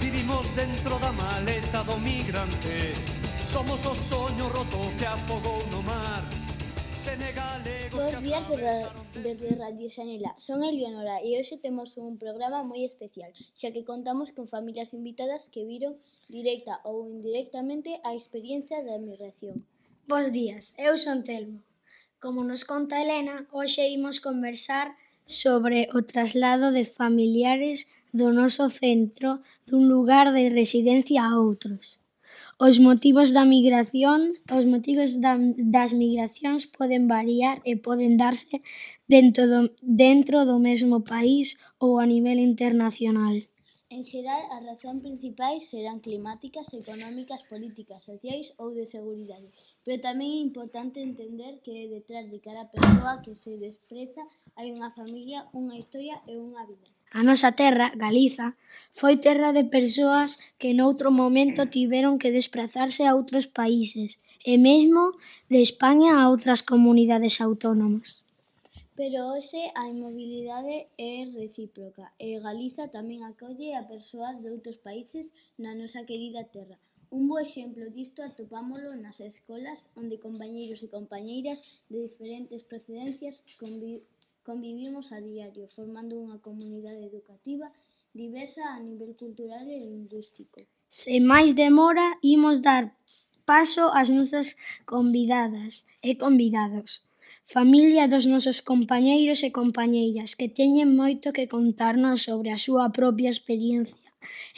Vivimos dentro da maleta do migrante. Somos o soño roto que afogou no mar. Senegalegos Bos que días atravesaron desde Radio Xanela. Son Eleonora e hoxe temos un programa moi especial, xa que contamos con familias invitadas que viron directa ou indirectamente a experiencia da migración. Bos días, eu son Telmo. Como nos conta Elena, hoxe imos conversar sobre o traslado de familiares do noso centro dun lugar de residencia a outros. Os motivos das migracións poden variar e poden darse dentro do mesmo país ou a nivel internacional. En xeral, as razóns principais serán climáticas, económicas, políticas, sociais ou de seguridade. Pero tamén é importante entender que detrás de cada persoa que se despreza hai unha familia, unha historia e unha vida. A nosa terra, Galiza, foi terra de persoas que noutro momento tiveron que desprazarse a outros países e mesmo de España a outras comunidades autónomas. Pero hoxe a mobilidade é recíproca e Galiza tamén acolle a persoas de outros países na nosa querida terra. Un bo exemplo disto atopámolo nas escolas onde compañeiros e compañeiras de diferentes procedencias convivimos a diario, formando unha comunidade educativa diversa a nivel cultural e lingüístico. Sen máis demora, imos dar paso ás nosas convidadas e convidados. Familia dos nosos compañeiros e compañeiras que teñen moito que contarnos sobre a súa propia experiencia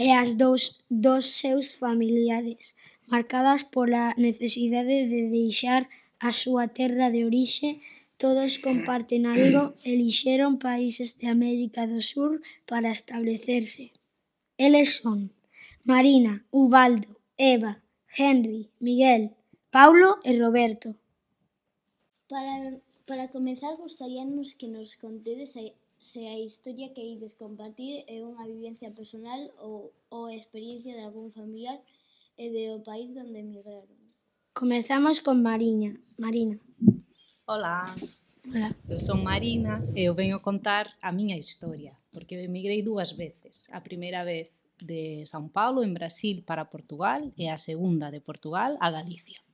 e as dos seus familiares, marcadas pola necesidade de deixar a súa terra de orixe. Todos comparten algo, elixeron países de América do Sur para establecerse. Eles son Marina, Ubaldo, Eva, Henry, Miguel, Paulo e Roberto. Para comezar, gustaríanos que nos contedes se a historia que ides compartir é unha vivencia personal ou a experiencia de algún familiar e do país onde emigraron. Comezamos con Marina. Ola, Hola. eu son Marina e eu venho contar a miña historia, porque eu emigrei 2 veces. A primeira vez de São Paulo, en Brasil, para Portugal, e a segunda de Portugal a Galicia.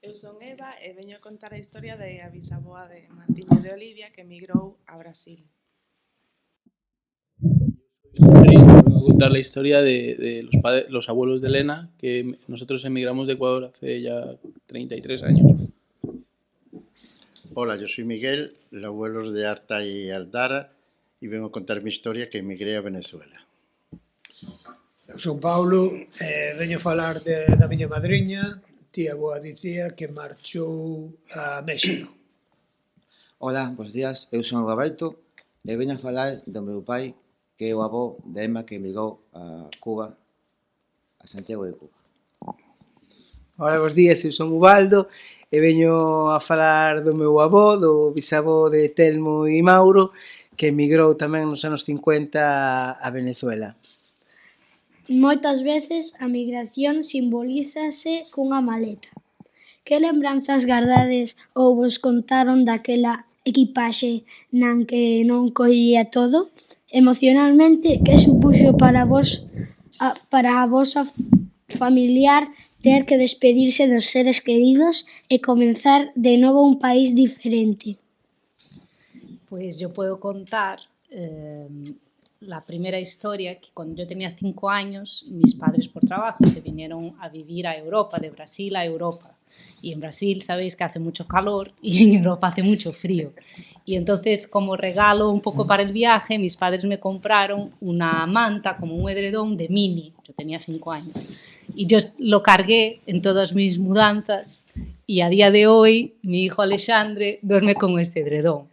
Eu son Eva e veño contar a historia da bisaboa de Martiño de Olivia que emigrou a Brasil. Vengo a contar la historia de los abuelos de Elena, que nosotros emigramos de Ecuador hace ya 33 años. Hola, yo soy Miguel, los abuelos de Arta y Aldara, y vengo a contar mi historia que emigré a Venezuela. Eu son Paulo e veño falar da miña madriña, tía boa dicía, que marchou a México. Ola, bos días, eu son Roberto e veño a falar do meu pai, que é o avó de Emma que emigrou a Cuba, a Santiago de Cuba. Ola, bos días, eu son Ubaldo e veño a falar do meu avó, do bisavó de Telmo e Mauro, que emigrou tamén nos anos 50 a Venezuela. Moitas veces a migración simbolízase cunha maleta. Que lembranzas gardades ou vos contaron daquela equipaxe nan que non collía todo? Emocionalmente, que supuxo para a vosa familiar ter que despedirse dos seres queridos e comenzar de novo un país diferente? Pues yo puedo contar la primera historia, que cuando yo tenía 5 años, mis padres por trabajo se vinieron a vivir a Europa, de Brasil a Europa. Y en Brasil sabéis que hace mucho calor y en Europa hace mucho frío. Y entonces, como regalo un poco para el viaje, mis padres me compraron una manta, como un edredón de mini. Yo tenía 5 años. Y yo lo cargué en todas mis mudanzas y a día de hoy mi hijo Alexandre duerme con ese edredón,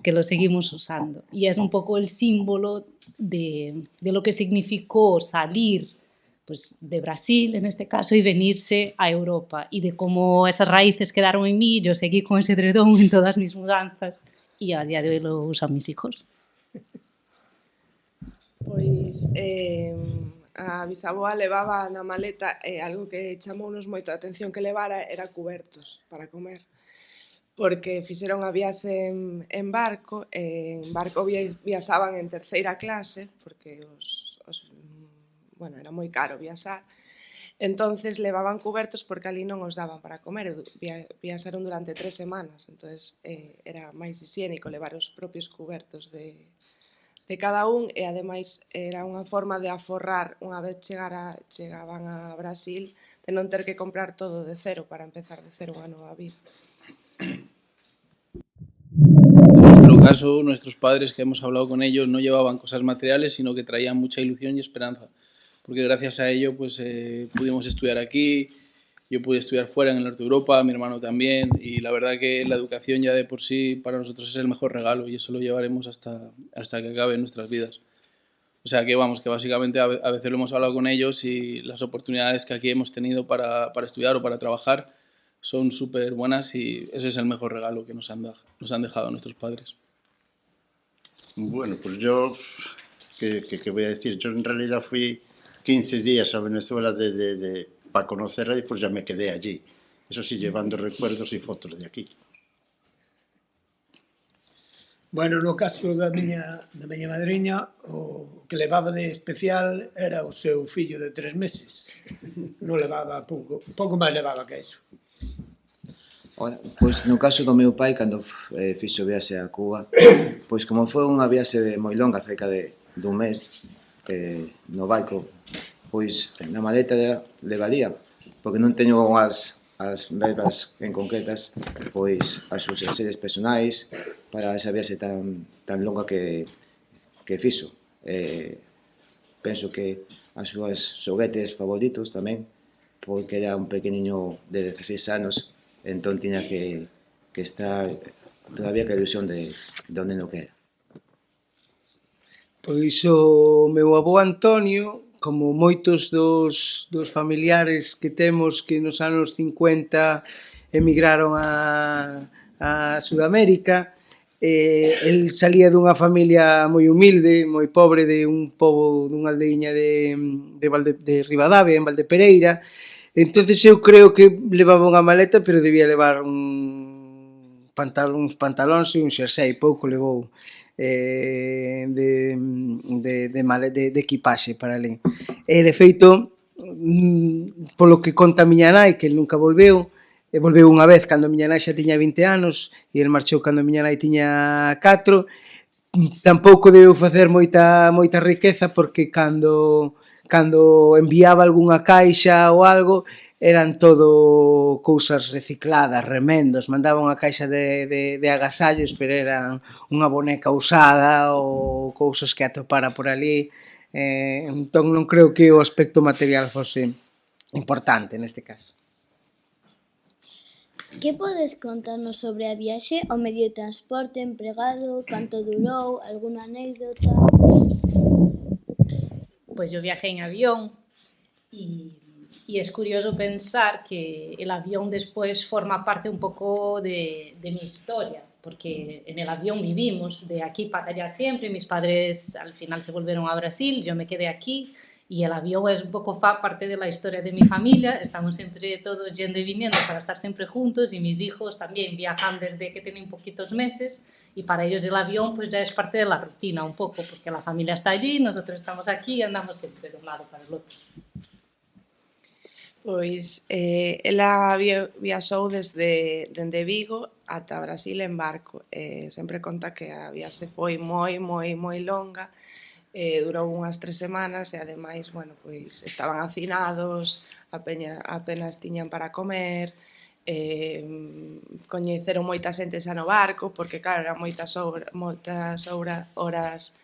que lo seguimos usando. Y es un poco el símbolo de lo que significó salir pues, de Brasil, en este caso, y venirse a Europa. Y de cómo esas raíces quedaron en mí, yo seguí con ese edredón en todas mis mudanzas y a día de hoy lo usan mis hijos. Pois a bisaboa levaba na maleta algo que chamounos moito a atención que levara era cubertos para comer. Porque fixeron a viaxe en barco, viaxaban en terceira clase, porque os bueno, era moi caro viaxar. Entonces levaban cubertos porque ali non os daban para comer, viaxaron durante 3 semanas, entonces era máis higiénico levar os propios cubertos de cada un e ademais era unha forma de aforrar unha vez chegaban a Brasil de non ter que comprar todo de cero para empezar de cero unha nova vida. En nuestro caso, nuestros padres que hemos hablado con ellos no llevaban cosas materiales, sino que traían mucha ilusión y esperanza, porque gracias a ello pues pudimos estudiar aquí, yo pude estudiar fuera en el norte de Europa, mi hermano también, y la verdad que la educación ya de por sí para nosotros es el mejor regalo y eso lo llevaremos hasta que acabe nuestras vidas. O sea que vamos, que básicamente a veces lo hemos hablado con ellos y las oportunidades que aquí hemos tenido para estudiar o para trabajar son súper buenas y ese es el mejor regalo que nos han dejado nuestros padres. Bueno, pues yo, ¿qué voy a decir? Yo en realidad fui 15 días a Venezuela para conocerla y pues ya me quedé allí. Eso sí, llevando recuerdos y fotos de aquí. Bueno, no caso da miña madriña, o que levaba de especial era o seu fillo de 3 meses. Non levaba pouco máis levaba que iso. Pois no caso do meu pai, cando fixo viaxe a Cuba, pois como foi unha viaxe moi longa, cerca dun mes, no barco, pois na maleta levaría, porque non teño as verbas en concretas, pois as súas series personais para esa viaxe tan longa que fixo. Penso que as súas xoguetes favoritos tamén, porque era un pequeniño de 16 anos, entón tiña que estar todavía que a ilusión de onde non que era. Pois o meu avó Antonio, como moitos dos familiares que temos que nos anos 50 emigraron a Sudamérica, el salía dunha familia moi humilde, moi pobre, de un pobo, dunha aldeiña de Ribadavia, en Valdepereira. Entonces eu creo que levaba unha maleta, pero debía levar uns pantalóns e un xersei, pouco levou de equipaxe para ali. E de feito, polo que conta a miña nai, que el nunca volveu unha vez cando a miña nai xa tiña 20 anos e el marchou cando a miña nai tiña 4, tampouco debeu facer moita riqueza porque cando enviaba algunha caixa ou algo eran todo cousas recicladas, remendos, mandaba unha caixa de agasallos, pero eran unha boneca usada ou cousas que atopara por ali. Entón non creo que o aspecto material fose importante neste caso. Que podes contarnos sobre a viaxe, o medio de transporte empregado, canto durou, algunha anécdota? Pues yo viajé en avión y es curioso pensar que el avión después forma parte un poco de mi historia, porque en el avión vivimos de aquí para allá siempre, mis padres al final se volvieron a Brasil, yo me quedé aquí y el avión es un poco parte de la historia de mi familia, estamos siempre todos yendo y viniendo para estar siempre juntos y mis hijos también viajan desde que tienen poquitos meses y para ellos el avión pues ya es parte de la rutina un poco, porque la familia está allí, nosotros estamos aquí y andamos siempre de un lado para el otro. Pois ela viaxou dende Vigo ata Brasil en barco. Sempre conta que a viaxe foi moi longa, durou unhas 3 semanas e ademais, bueno, pois estaban hacinados, apenas tiñan para comer, coñeceron moita xente xa no barco, porque claro, eran moitas horas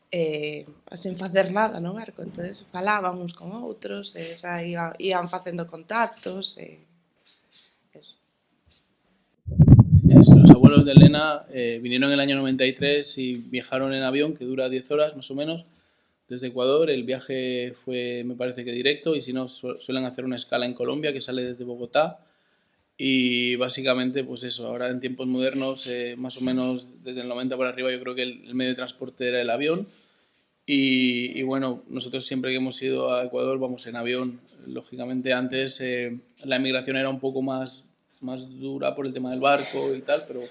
sen facer nada no barco, entonces falaban uns con outros, xa iban facendo contactos eso. Los abuelos de Elena vinieron en el año 93 y viajaron en avión, que dura 10 horas más o menos, desde Ecuador. El viaje fue, me parece que directo, y si no, suelen hacer una escala en Colombia, que sale desde Bogotá. Y básicamente, pues eso, ahora en tiempos modernos, más o menos desde el 90 para arriba, yo creo que el medio de transporte era el avión. Y bueno, nosotros siempre que hemos ido a Ecuador vamos en avión. Lógicamente antes la emigración era un poco más dura por el tema del barco y tal, pero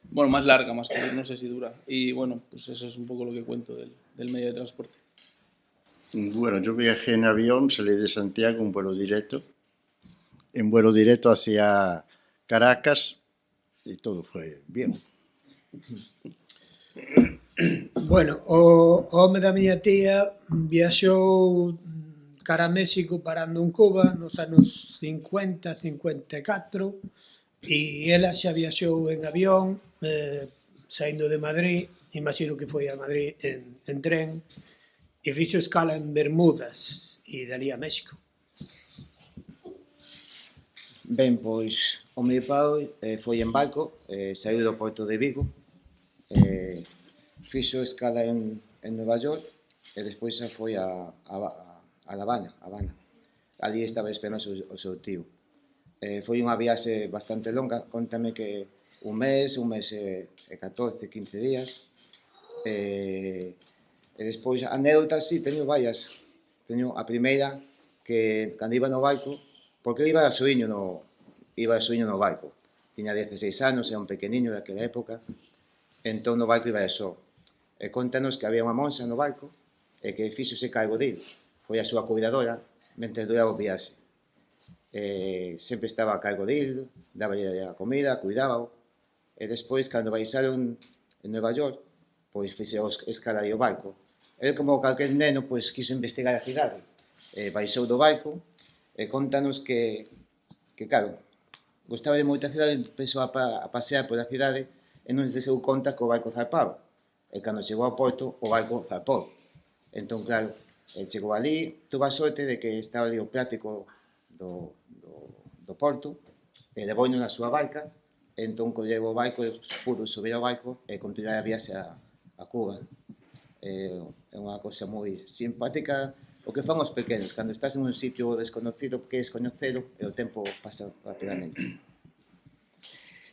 bueno, más larga, más que no sé si dura. Y bueno, pues eso es un poco lo que cuento del medio de transporte. Bueno, yo viajé en avión, salí de Santiago, un vuelo directo, en vuelo directo hacia Caracas y todo fue bien. Bueno, o home da miña tía viaxou cara a México parando en Cuba nos anos 50, 54 e ela xa viaxou en avión saindo de Madrid, imagino que foi a Madrid en tren e fixo escala en Bermudas e dali a México. Ben, pois o meu pai foi en barco, saiu do porto de Vigo, fixo escala en Nova York e despois xa foi a La Habana. Ali estaba esperando o seu tío. Foi unha viaxe bastante longa, contame que un mes e 14, 15 días. E despois, anécdotas, sí, teño varias. Teño a primeira que cando iba no barco, porque eu iba a soiño no barco. Tiña 16 anos, era un pequeniño daquela época, entón no barco iba só. E contanos que había unha monxa no barco e que fixose cargo dele. Foi a súa cuidadora mentre duraba o viaxe. Sempre estaba a cargo dele, daba a comida, cuidábao. E despois, cando baixaron en Nova York, pois fixe escala aí o barco. Ele, como calquer neno, pois quiso investigar a cidade. Baixou do barco e contanos que claro, gostaba de moita cidade, empezou a pasear pola cidade e non se deu conta que o barco zarpaba. E cando chegou ao porto, o barco zarpou. Entón, claro, chegou ali, tuvo a sorte de que estaba ali o práctico do porto, e levouno na súa barca, e entón colleu o barco e pudo subir ao barco e continuar a viaxe a Cuba. É unha cousa moi simpática, o que fan os pequenos, cando estás en un sitio desconocido, queres coñecelo, e o tempo pasa rapidamente.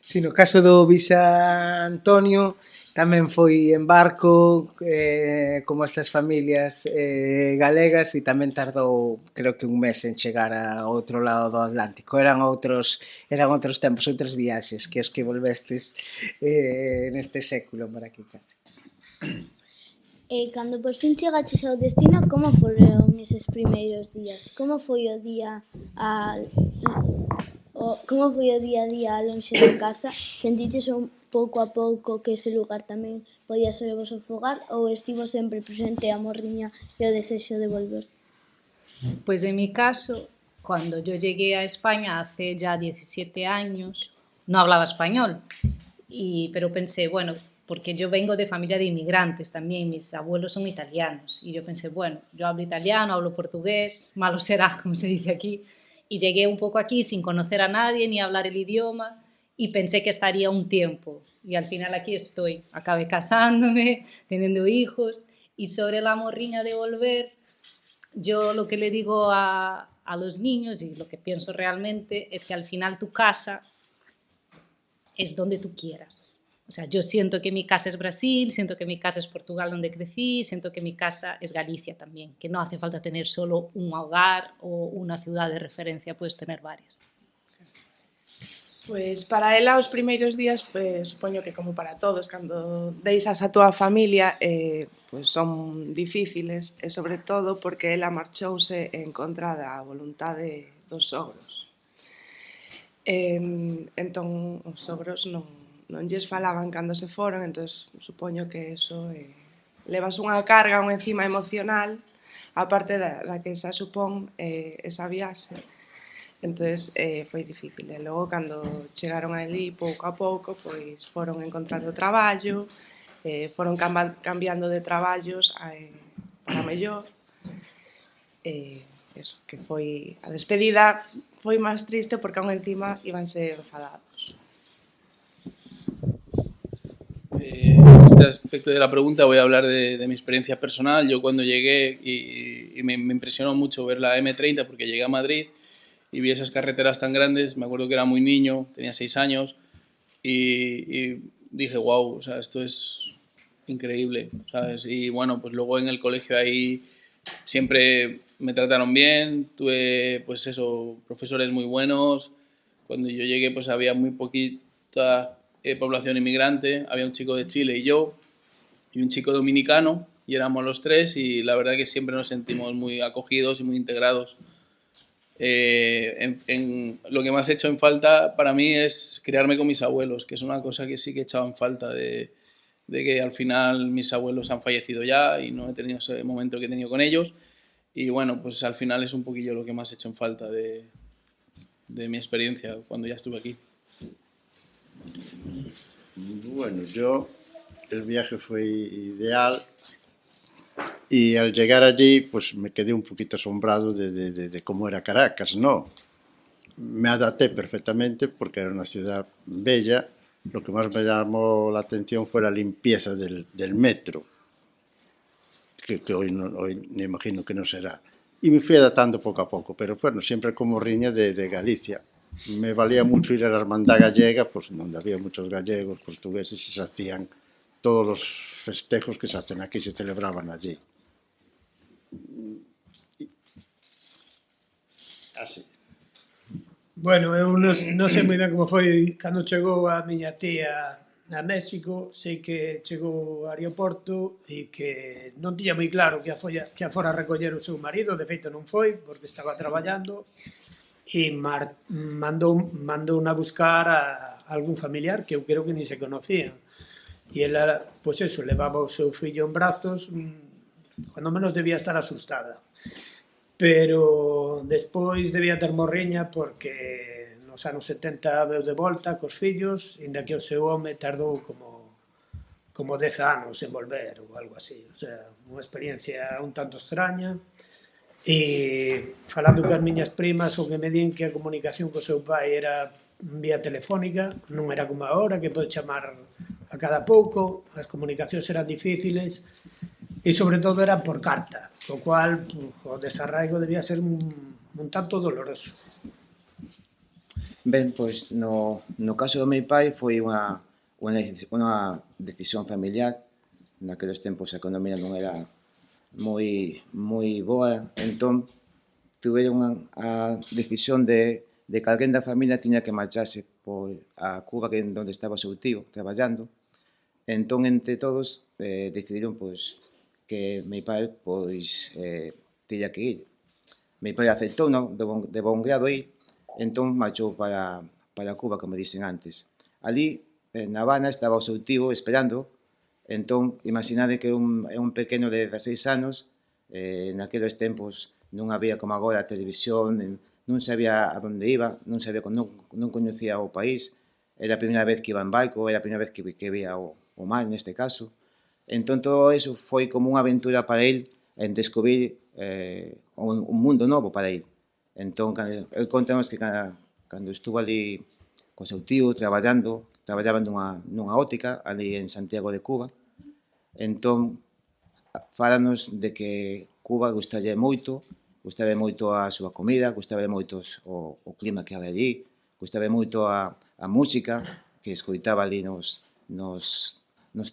Si, no caso do Visa Antonio, tamén foi en barco, como estas familias galegas, e tamén tardou, creo que un mes en chegar ao outro lado do Atlántico. Eran outros tempos, outras viaxes que os que volvestes neste século para aquí casi. E cando por fin chegaches ao destino, como foron eses primeiros días? Como foi o día a día lonxe de casa? Sentiches pouco a pouco que ese lugar tamén podía ser o voso fogar ou estivo sempre presente a morriña e o desexo de volver? Pues en mi caso, cuando yo llegué a España hace ya 17 años, no hablaba español, pero pensé, bueno, porque yo vengo de familia de inmigrantes también, mis abuelos son italianos, y yo pensé, bueno, yo hablo italiano, hablo portugués, malo será, como se dice aquí, y llegué un poco aquí sin conocer a nadie ni hablar el idioma, y pensé que estaría un tiempo, y al final aquí estoy, acabé casándome, teniendo hijos, y sobre la morriña de volver, yo lo que le digo a los niños, y lo que pienso realmente, es que al final tu casa es donde tú quieras. O sea, yo siento que mi casa es Brasil, siento que mi casa es Portugal donde crecí, siento que mi casa es Galicia también, que no hace falta tener solo un hogar o una ciudad de referencia, puedes tener varias. Pois para ela os primeiros días, supoño que como para todos, cando deixas a túa familia, pois son difíciles, e sobre todo porque ela marchouse en contra da voluntade dos sogros. Entón, os sogros non lles falaban cando se foron, entón supoño que eso levas unha carga, unha encima emocional, aparte da que xa supón esa viaxe. Entón, foi difícil. E logo, cando chegaron ali, pouco a pouco, pois foron encontrando traballo, foron cambiando de traballos para mellor. Eso, que foi a despedida foi máis triste porque aún encima íbanse enfadados. En este aspecto de la pregunta voy a hablar de mi experiencia personal. Yo cuando llegué y me impresionó mucho ver la M30 porque llegué a Madrid y vi esas carreteras tan grandes, me acuerdo que era muy niño, tenía 6 años y dije, wow, o sea, esto es increíble, ¿sabes? Y bueno, pues luego en el colegio ahí siempre me trataron bien, tuve pues eso, profesores muy buenos. Cuando yo llegué pues había muy poquita población inmigrante, había un chico de Chile y yo, y un chico dominicano, y éramos los tres y la verdad que siempre nos sentimos muy acogidos y muy integrados. Lo que más he hecho en falta para mí es criarme con mis abuelos, que es una cosa que sí que he echado en falta de que al final mis abuelos han fallecido ya y no he tenido ese momento que he tenido con ellos. Y bueno, pues al final es un poquillo lo que más he hecho en falta de mi experiencia cuando ya estuve aquí. Bueno, el viaje fue ideal y al llegar allí pues me quedé un poquito asombrado de cómo era Caracas, ¿no? Me adapté perfectamente porque era una ciudad bella. Lo que más me llamó la atención fue la limpieza del metro, que hoy me imagino que no será. Y me fui adaptando poco a poco, pero bueno, siempre como riña de Galicia. Me valía mucho ir a la Hermandad Gallega, pues donde había muchos gallegos, portugueses, y se hacían todos los festejos que se hacen aquí, se celebraban allí. Así. Bueno, eu non sei moi ben como foi cando chegou a miña tía a México, sei que chegou ao aeroporto e que non tiña moi claro que a fora a recoller o seu marido, de feito non foi, porque estaba traballando, e mandou a buscar a algún familiar que eu creo que ni se conocían. E ela, pois eso, levaba o seu fillo en brazos, cando menos debía estar asustada. Pero despois debía ter morriña porque nos anos 70 veu de volta cos fillos, inda que o seu home tardou como 10 anos en volver ou algo así. O sea, unha experiencia un tanto extraña. E falando con as miñas primas, o que me din que a comunicación co seu pai era vía telefónica, non era como agora, que pode chamar a cada pouco, as comunicacións eran difíciles, e sobre todo era por carta, o cual o desarraigo debía ser un tanto doloroso. Ben, pois no caso do meu pai foi unha decisión familiar. Naqueles tempos a economía non era moi boa, entón tuveron a decisión de que alguén da familia tiña que marcharse a Cuba, que é onde estaba o seu tío traballando. Entón, entre todos, decidiron que meu pai tiña que ir. Meu pai aceptou de bon grado ir, entón marchou para Cuba, como dixen antes. Ali, na Habana, estaba o seu tío esperando. Entón, imaginade que é un pequeno de 16 anos, naqueles tempos non había como agora a televisión, non sabía a onde iba, non coñecía o país, era a primeira vez que iba en barco, era a primeira vez que vía o mar, neste caso. Entón, todo eso foi como unha aventura para él en descubrir un mundo novo para él. Entón, el contamos que cando estuvo ali co seu tío traballaban nunha óptica ali en Santiago de Cuba. Entón, fálanos de que Cuba gustalle moito a súa comida, gustalle moito o clima que había allí, gustalle moito a música que escoitaba ali nos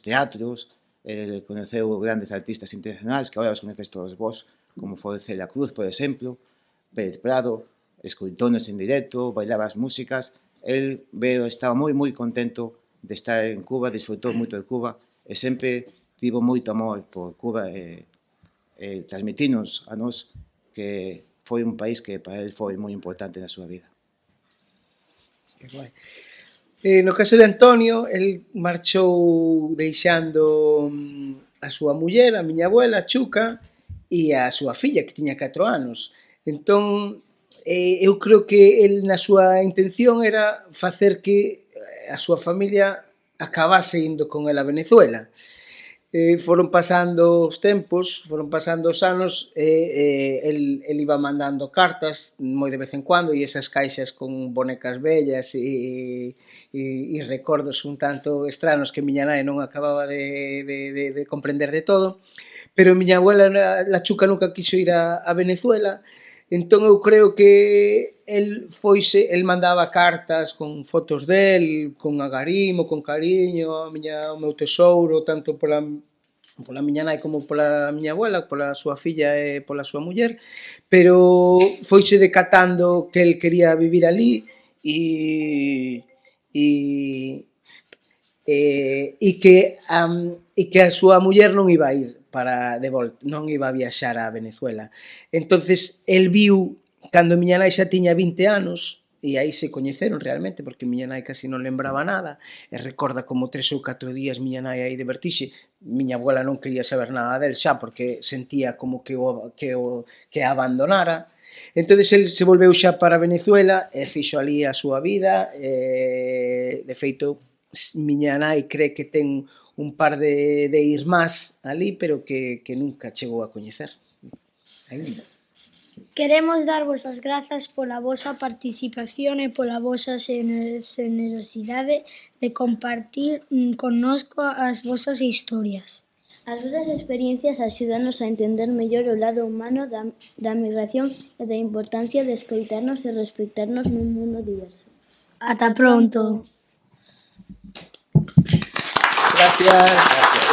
teatros. Conoceu grandes artistas internacionais que agora os conoces todos vos, como foi Celia Cruz, por exemplo, Pérez Prado, escoitónos en directo, bailaba as músicas. El estaba moi contento de estar en Cuba, disfrutou moito de Cuba e sempre tivo moito amor por Cuba e transmitinos a nós que foi un país que para el foi moi importante na súa vida. Que guai. No caso de Antonio, el marchou deixando a súa muller, a miña abuela, Chuca, e a súa filla, que tiña 4 anos. Entón, eu creo que el na súa intención era facer que a súa familia acabase indo con el a Venezuela. Foron pasando os tempos, foron pasando os anos, el iba mandando cartas moi de vez en cuando, e esas caixas con bonecas vellas e recordos un tanto estranos que miña nai non acababa de comprender de todo, pero miña abuela, la Chuca, nunca quiso ir a Venezuela. Entón eu creo que el mandaba cartas con fotos del, con agarimo, con cariño, o meu tesouro, tanto pola miña nai como pola miña abuela, pola súa filla e pola súa muller, pero foise decatando que el quería vivir ali e que a súa muller non iba a ir, para de volta, non iba a viaxar a Venezuela. Entonces, el viu, cando miña nai xa tiña 20 anos, e aí se coñeceron realmente, porque miña nai casi non lembraba nada, e recorda como 3 ou 4 días miña nai aí de vertixe, miña abuela non quería saber nada del xa, porque sentía como que a abandonara. Entonces, el se volveu xa para Venezuela, e fixo ali a súa vida, de feito, miña nai cree que ten un par de irmás ali, pero que nunca chegou a coñecer. Ainda. Queremos darvos as grazas pola vosa participación e pola vosa generosidade de compartir connosco as vosas historias. As vosas experiencias axúdanos a entender mellor o lado humano da migración e da importancia de escoitarnos e respectarnos nun mundo diverso. Ata pronto. Gracias.